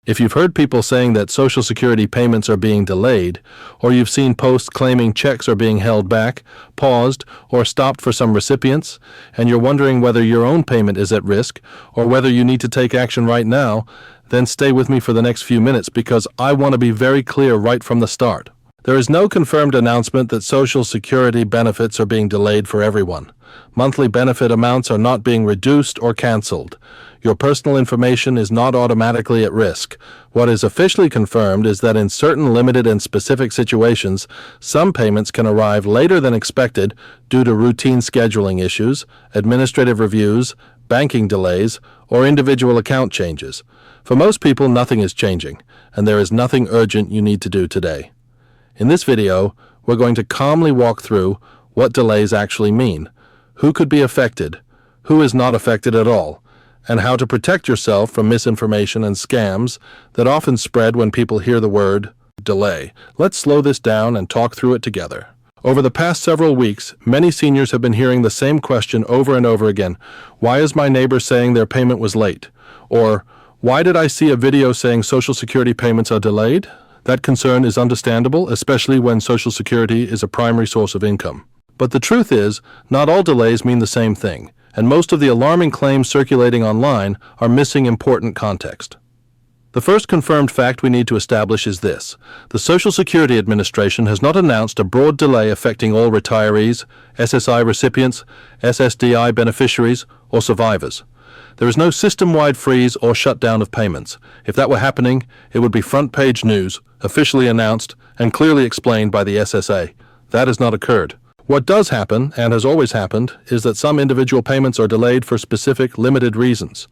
If you've heard people saying that Social Security payments are being delayed, or you've seen posts claiming checks are being held back, paused, or stopped for some recipients, and you're wondering whether your own payment is at risk, or whether you need to take action right now, then stay with me for the next few minutes because I want to be very clear right from the start. There is no confirmed announcement that Social Security benefits are being delayed for everyone. Monthly benefit amounts are not being reduced or canceled. Your personal information is not automatically at risk. What is officially confirmed is that in certain limited and specific situations, some payments can arrive later than expected due to routine scheduling issues, administrative reviews, banking delays, or individual account changes. For most people, nothing is changing, and there is nothing urgent you need to do today. In this video, we're going to calmly walk through what delays actually mean, who could be affected, who is not affected at all, and how to protect yourself from misinformation and scams that often spread when people hear the word delay. Let's slow this down and talk through it together. Over the past several weeks, many seniors have been hearing the same question over and over again. Why is my neighbor saying their payment was late? Or, why did I see a video saying Social Security payments are delayed? That concern is understandable, especially when Social Security is a primary source of income. But the truth is, not all delays mean the same thing, and most of the alarming claims circulating online are missing important context. The first confirmed fact we need to establish is this. The Social Security Administration has not announced a broad delay affecting all retirees, SSI recipients, SSDI beneficiaries, or survivors. There is no system-wide freeze or shutdown of payments. If that were happening, it would be front-page news, officially announced, and clearly explained by the SSA. That has not occurred. What does happen, and has always happened, is that some individual payments are delayed for specific, limited reasons.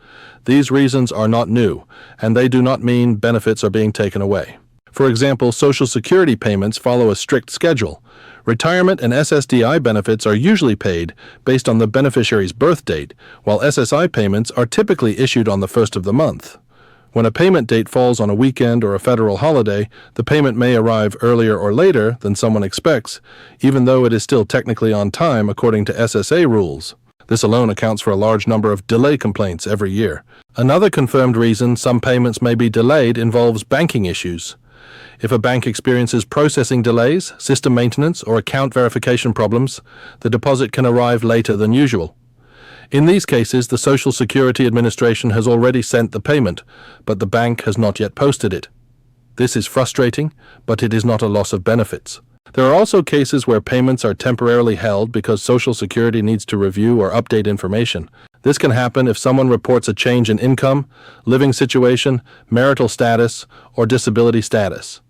These reasons are not new, and they do not mean benefits are being taken away. For example, Social Security payments follow a strict schedule. Retirement and SSDI benefits are usually paid based on the beneficiary's birth date, while SSI payments are typically issued on the first of the month. When a payment date falls on a weekend or a federal holiday, the payment may arrive earlier or later than someone expects, even though it is still technically on time according to SSA rules. This alone accounts for a large number of delay complaints every year. Another confirmed reason some payments may be delayed involves banking issues. If a bank experiences processing delays, system maintenance, or account verification problems, the deposit can arrive later than usual. In these cases, the Social Security Administration has already sent the payment, but the bank has not yet posted it. This is frustrating, but it is not a loss of benefits. There are also cases where payments are temporarily held because Social Security needs to review or update information. This can happen if someone reports a change in income, living situation, marital status, or disability status.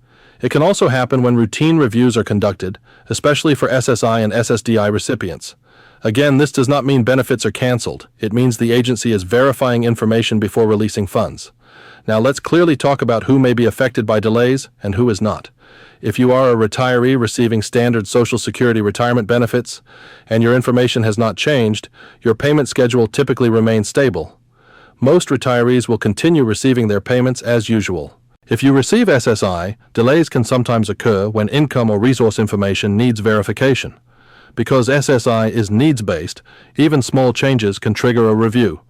It can also happen when routine reviews are conducted, especially for SSI and SSDI recipients. Again, this does not mean benefits are canceled. It means the agency is verifying information before releasing funds. Now let's clearly talk about who may be affected by delays and who is not. If you are a retiree receiving standard Social Security retirement benefits and your information has not changed, your payment schedule typically remains stable. Most retirees will continue receiving their payments as usual. If you receive SSI, delays can sometimes occur when income or resource information needs verification. Because SSI is needs-based, even small changes can trigger a review.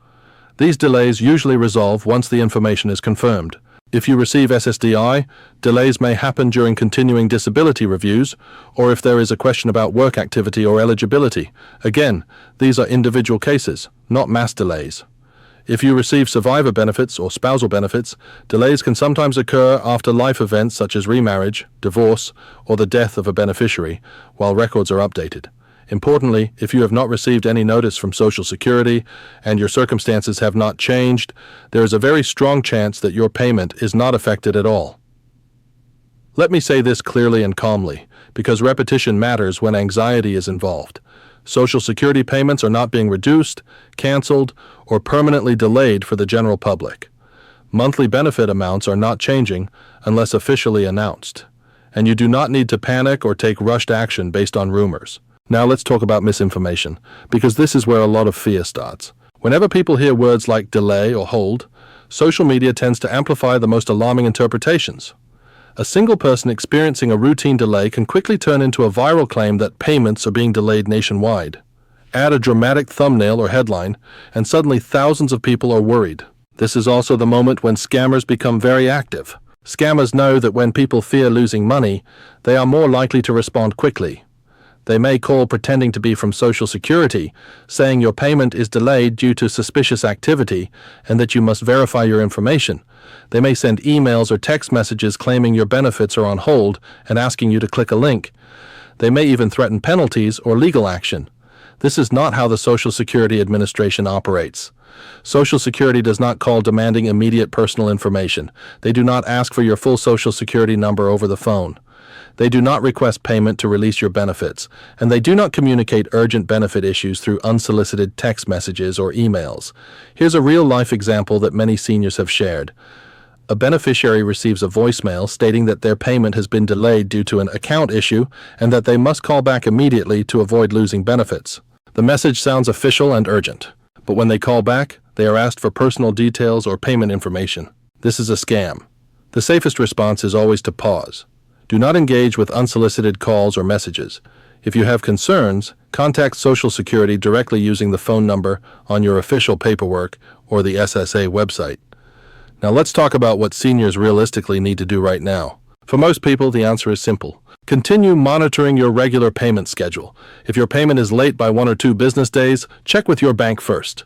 These delays usually resolve once the information is confirmed. If you receive SSDI, delays may happen during continuing disability reviews, or if there is a question about work activity or eligibility. Again, these are individual cases, not mass delays. If you receive survivor benefits or spousal benefits, delays can sometimes occur after life events such as remarriage, divorce, or the death of a beneficiary, while records are updated. Importantly, if you have not received any notice from Social Security and your circumstances have not changed, there is a very strong chance that your payment is not affected at all. Let me say this clearly and calmly, because repetition matters when anxiety is involved. Social Security payments are not being reduced, canceled, or permanently delayed for the general public. Monthly benefit amounts are not changing unless officially announced, and you do not need to panic or take rushed action based on rumors. Now let's talk about misinformation, because this is where a lot of fear starts. Whenever people hear words like delay or hold, social media tends to amplify the most alarming interpretations. A single person experiencing a routine delay can quickly turn into a viral claim that payments are being delayed nationwide. Add a dramatic thumbnail or headline, and suddenly thousands of people are worried. This is also the moment when scammers become very active. Scammers know that when people fear losing money, they are more likely to respond quickly. They may call pretending to be from Social Security, saying your payment is delayed due to suspicious activity and that you must verify your information. They may send emails or text messages claiming your benefits are on hold and asking you to click a link. They may even threaten penalties or legal action. This is not how the Social Security Administration operates. Social Security does not call demanding immediate personal information. They do not ask for your full Social Security number over the phone. They do not request payment to release your benefits, and they do not communicate urgent benefit issues through unsolicited text messages or emails. Here's a real-life example that many seniors have shared. A beneficiary receives a voicemail stating that their payment has been delayed due to an account issue and that they must call back immediately to avoid losing benefits. The message sounds official and urgent, but when they call back, they are asked for personal details or payment information. This is a scam. The safest response is always to pause. Do not engage with unsolicited calls or messages. If you have concerns, contact Social Security directly using the phone number on your official paperwork or the SSA website. Now let's talk about what seniors realistically need to do right now. For most people, the answer is simple. Continue monitoring your regular payment schedule. If your payment is late by 1 or 2 business days, check with your bank first.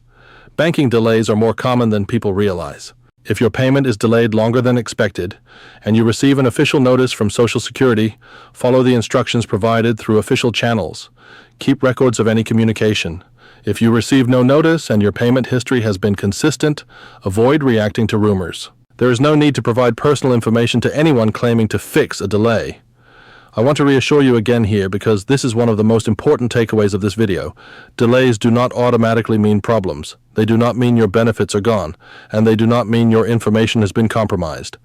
Banking delays are more common than people realize. If your payment is delayed longer than expected, and you receive an official notice from Social Security, follow the instructions provided through official channels. Keep records of any communication. If you receive no notice and your payment history has been consistent, avoid reacting to rumors. There is no need to provide personal information to anyone claiming to fix a delay. I want to reassure you again here because this is one of the most important takeaways of this video. Delays do not automatically mean problems. They do not mean your benefits are gone, and they do not mean your information has been compromised.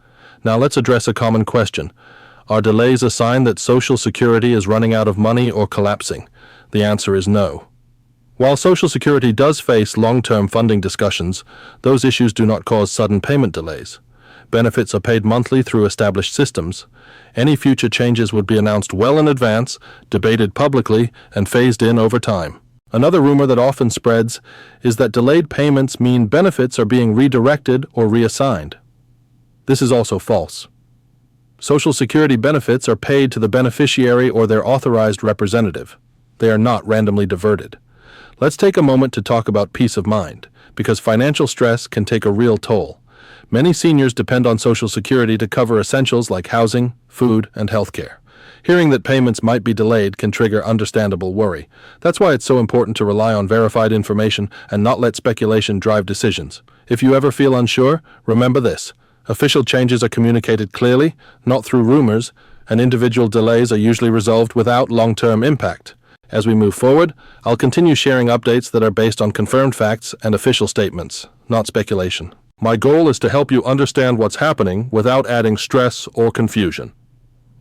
Now let's address a common question. Are delays a sign that Social Security is running out of money or collapsing? The answer is no. While Social Security does face long-term funding discussions, those issues do not cause sudden payment delays. Benefits are paid monthly through established systems. Any future changes would be announced well in advance, debated publicly, and phased in over time. Another rumor that often spreads is that delayed payments mean benefits are being redirected or reassigned. This is also false. Social Security benefits are paid to the beneficiary or their authorized representative. They are not randomly diverted. Let's take a moment to talk about peace of mind, because financial stress can take a real toll. Many seniors depend on Social Security to cover essentials like housing, food, and healthcare. Hearing that payments might be delayed can trigger understandable worry. That's why it's so important to rely on verified information and not let speculation drive decisions. If you ever feel unsure, remember this. Official changes are communicated clearly, not through rumors, and individual delays are usually resolved without long-term impact. As we move forward, I'll continue sharing updates that are based on confirmed facts and official statements, not speculation. My goal is to help you understand what's happening without adding stress or confusion.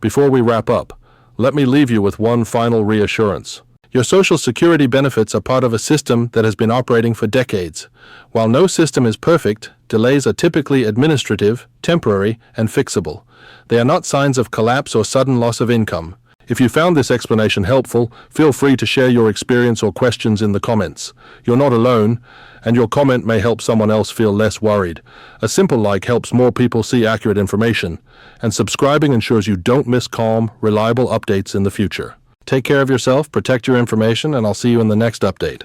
Before we wrap up, let me leave you with one final reassurance. Your Social Security benefits are part of a system that has been operating for decades. While no system is perfect, delays are typically administrative, temporary, and fixable. They are not signs of collapse or sudden loss of income. If you found this explanation helpful, feel free to share your experience or questions in the comments. You're not alone, and your comment may help someone else feel less worried. A simple like helps more people see accurate information, and subscribing ensures you don't miss calm, reliable updates in the future. Take care of yourself, protect your information, and I'll see you in the next update.